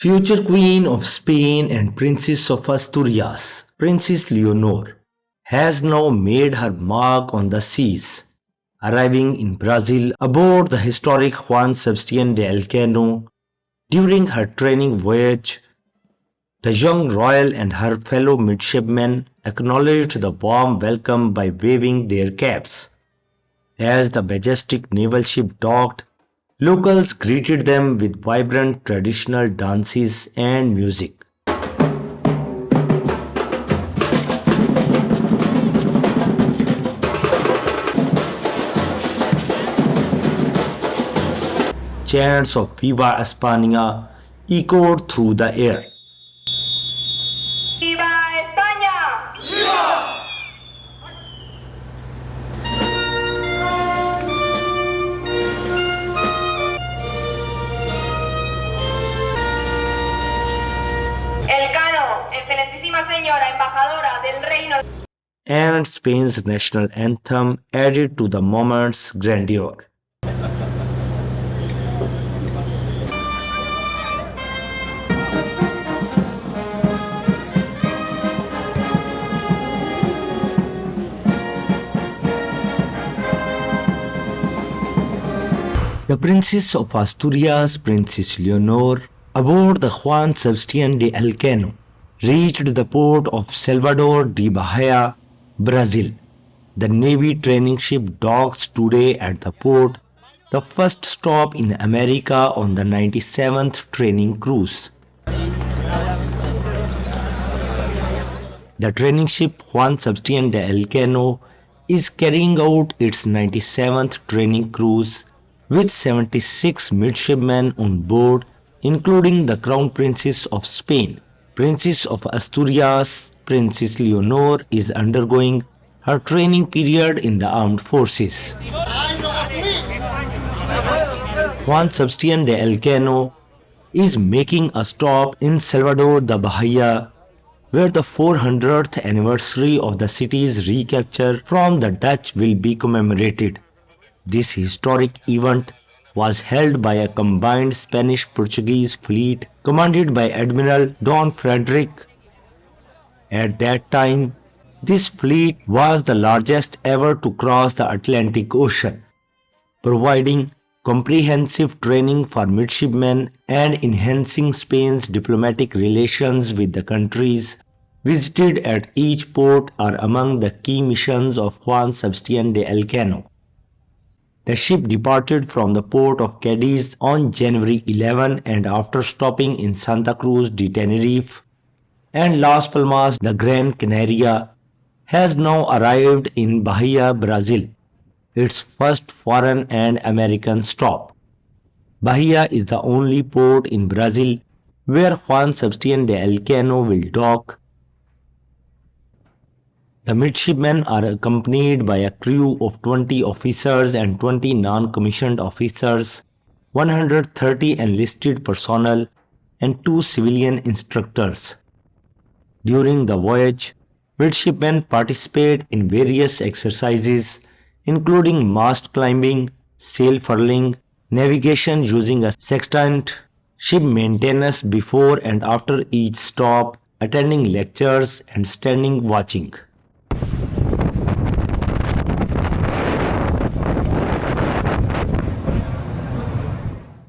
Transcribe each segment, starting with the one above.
Future Queen of Spain and Princess of Asturias, Princess Leonor, has now made her mark on the seas, arriving in Brazil aboard the historic Juan Sebastián de Elcano. During her training voyage, the young royal and her fellow midshipmen acknowledged the warm welcome by waving their caps. As the majestic naval ship docked, locals greeted them with vibrant traditional dances and music. Chants of Viva España echoed through the air. ¡Viva España! ¡Viva! Elcano, excelentísima señora embajadora del reino. And Spain's national anthem added to the moment's grandeur. The Princess of Asturias, Princess Leonor, aboard the Juan Sebastián de Elcano, reached the port of Salvador de Bahia, Brazil. The Navy training ship docks today at the port, the first stop in America on the 97th training cruise. The training ship Juan Sebastián de Elcano is carrying out its 97th training cruise with 76 midshipmen on board, including the Crown Princess of Spain. Princess of Asturias, Princess Leonor is undergoing her training period in the armed forces. Juan Sebastián de Elcano is making a stop in Salvador de Bahia, where the 400th anniversary of the city's recapture from the Dutch will be commemorated. This historic event was held by a combined Spanish-Portuguese fleet commanded by Admiral Don Frederick. At that time, this fleet was the largest ever to cross the Atlantic Ocean, providing comprehensive training for midshipmen and enhancing Spain's diplomatic relations with the countries visited at each port are among the key missions of Juan Sebastián de Elcano. The ship departed from the port of Cadiz on January 11 and after stopping in Santa Cruz de Tenerife and Las Palmas de Gran Canaria, has now arrived in Bahia, Brazil, its first foreign and American stop. Bahia is the only port in Brazil where Juan Sebastián de Elcano will dock. The midshipmen are accompanied by a crew of 20 officers and 20 non-commissioned officers, 130 enlisted personnel, and 2 civilian instructors. During the voyage, midshipmen participate in various exercises, including mast climbing, sail furling, navigation using a sextant, ship maintenance before and after each stop, attending lectures, and standing watching.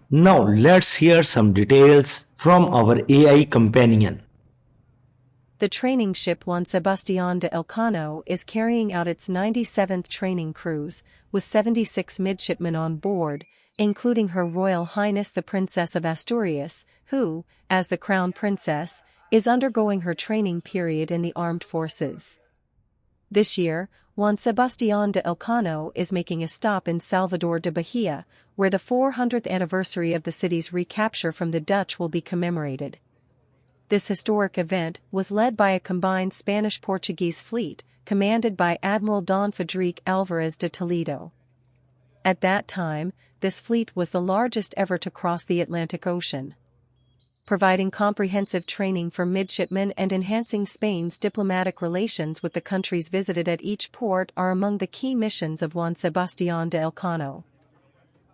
Now let's hear some details from our AI companion. The training ship Juan Sebastián de Elcano is carrying out its 97th training cruise, with 76 midshipmen on board, including Her Royal Highness the Princess of Asturias, who, as the Crown Princess, is undergoing her training period in the armed forces. This year, Juan Sebastián de Elcano is making a stop in Salvador de Bahia, where the 400th anniversary of the city's recapture from the Dutch will be commemorated. This historic event was led by a combined Spanish-Portuguese fleet, commanded by Admiral Don Frederic Alvarez de Toledo. At that time, this fleet was the largest ever to cross the Atlantic Ocean. Providing comprehensive training for midshipmen and enhancing Spain's diplomatic relations with the countries visited at each port are among the key missions of Juan Sebastián de Elcano.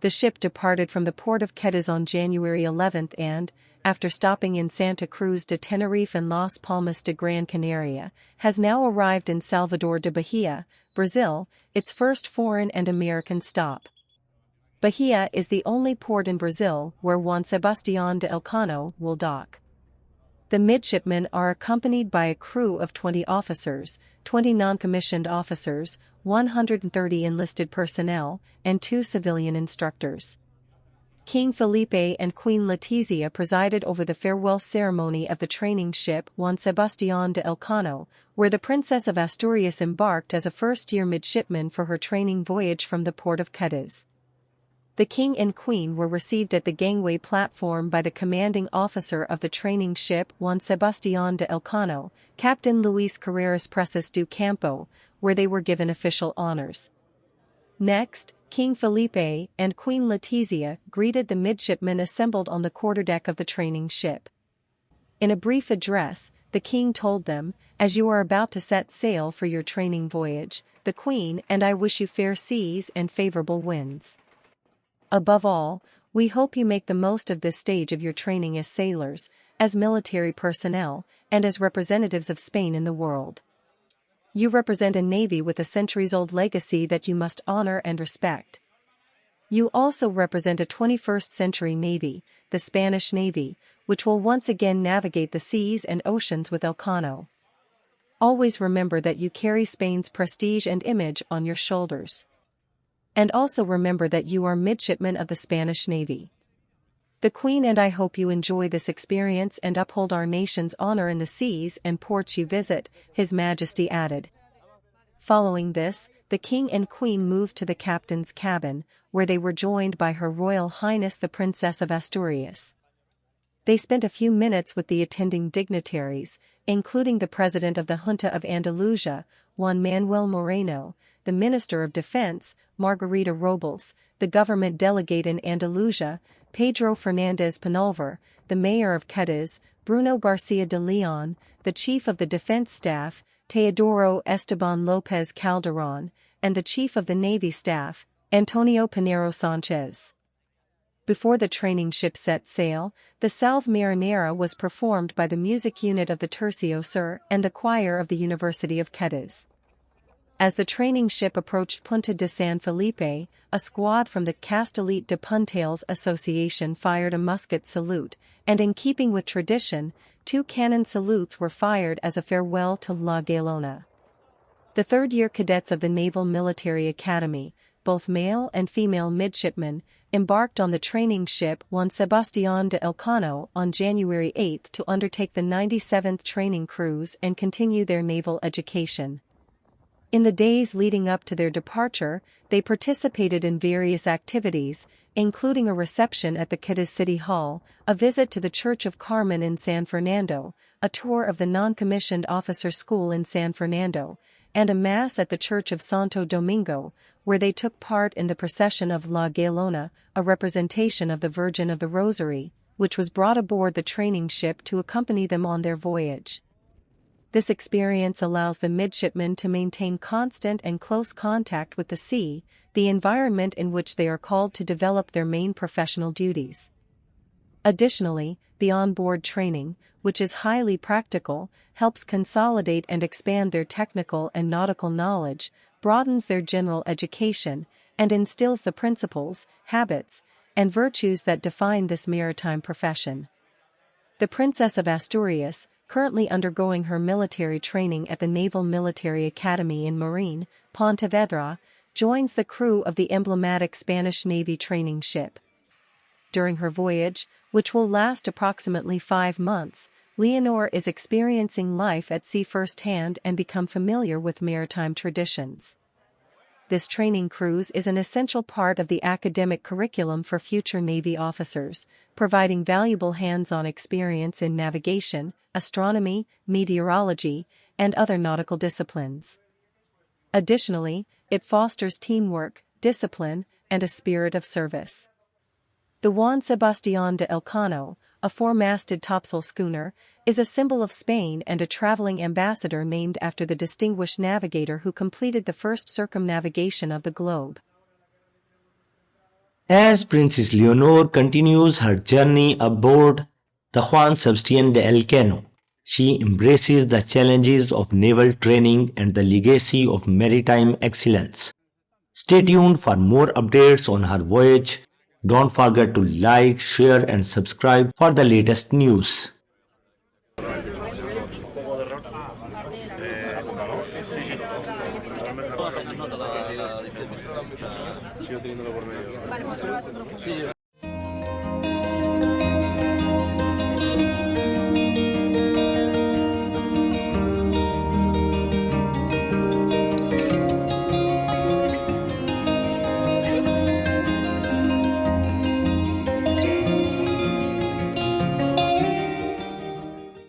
The ship departed from the port of Cadiz on January 11 and, after stopping in Santa Cruz de Tenerife and Las Palmas de Gran Canaria, has now arrived in Salvador de Bahia, Brazil, its first foreign and American stop. Bahia is the only port in Brazil where Juan Sebastián de Elcano will dock. The midshipmen are accompanied by a crew of 20 officers, 20 non-commissioned officers, 130 enlisted personnel, and 2 civilian instructors. King Felipe and Queen Letizia presided over the farewell ceremony of the training ship Juan Sebastián de Elcano, where the Princess of Asturias embarked as a first-year midshipman for her training voyage from the port of Cadiz. The King and Queen were received at the gangway platform by the commanding officer of the training ship Juan Sebastián de Elcano, Captain Luis Carreras Presas do Campo, where they were given official honors. Next, King Felipe and Queen Letizia greeted the midshipmen assembled on the quarterdeck of the training ship. In a brief address, the King told them, "As you are about to set sail for your training voyage, the Queen and I wish you fair seas and favorable winds. Above all, we hope you make the most of this stage of your training as sailors, as military personnel, and as representatives of Spain in the world. You represent a navy with a centuries-old legacy that you must honor and respect. You also represent a 21st-century navy, the Spanish Navy, which will once again navigate the seas and oceans with Elcano. Always remember that you carry Spain's prestige and image on your shoulders. And also remember that you are midshipmen of the Spanish Navy. The Queen and I hope you enjoy this experience and uphold our nation's honor in the seas and ports you visit," His Majesty added. Following this, the King and Queen moved to the captain's cabin, where they were joined by Her Royal Highness the Princess of Asturias. They spent a few minutes with the attending dignitaries, including the President of the Junta of Andalusia, Juan Manuel Moreno, the Minister of Defense, Margarita Robles, the government delegate in Andalusia, Pedro Fernández Penalver, the Mayor of Cadiz, Bruno García de León, the Chief of the Defense Staff, Teodoro Esteban López Calderón, and the Chief of the Navy Staff, Antonio Pinheiro Sánchez. Before the training ship set sail, the Salve Marinera was performed by the music unit of the Tercio Sur and the choir of the University of Cadiz. As the training ship approached Punta de San Felipe, a squad from the Castellet de Puntales Association fired a musket salute, and in keeping with tradition, 2 cannon salutes were fired as a farewell to La Galona. The third-year cadets of the Naval Military Academy, both male and female midshipmen, embarked on the training ship Juan Sebastián de Elcano on January 8 to undertake the 97th training cruise and continue their naval education. In the days leading up to their departure, they participated in various activities, including a reception at the Cadiz City Hall, a visit to the Church of Carmen in San Fernando, a tour of the non-commissioned officer school in San Fernando, and a mass at the Church of Santo Domingo, where they took part in the procession of La Galona, a representation of the Virgin of the Rosary, which was brought aboard the training ship to accompany them on their voyage. This experience allows the midshipmen to maintain constant and close contact with the sea, the environment in which they are called to develop their main professional duties. Additionally, the onboard training, which is highly practical, helps consolidate and expand their technical and nautical knowledge, broadens their general education, and instills the principles, habits, and virtues that define this maritime profession. The Princess of Asturias, currently undergoing her military training at the Naval Military Academy in Marine, Pontevedra, joins the crew of the emblematic Spanish Navy training ship. During her voyage, which will last approximately 5 months, Leonor is experiencing life at sea firsthand and become familiar with maritime traditions. This training cruise is an essential part of the academic curriculum for future Navy officers, providing valuable hands-on experience in navigation, astronomy, meteorology, and other nautical disciplines. Additionally, it fosters teamwork, discipline, and a spirit of service. The Juan Sebastián de Elcano, a 4-masted topsail schooner, is a symbol of Spain and a traveling ambassador named after the distinguished navigator who completed the first circumnavigation of the globe. As Princess Leonor continues her journey aboard the Juan Sebastián de Elcano, she embraces the challenges of naval training and the legacy of maritime excellence. Stay tuned for more updates on her voyage. Don't forget to like, share and subscribe for the latest news. Sigo teniéndolo por medio.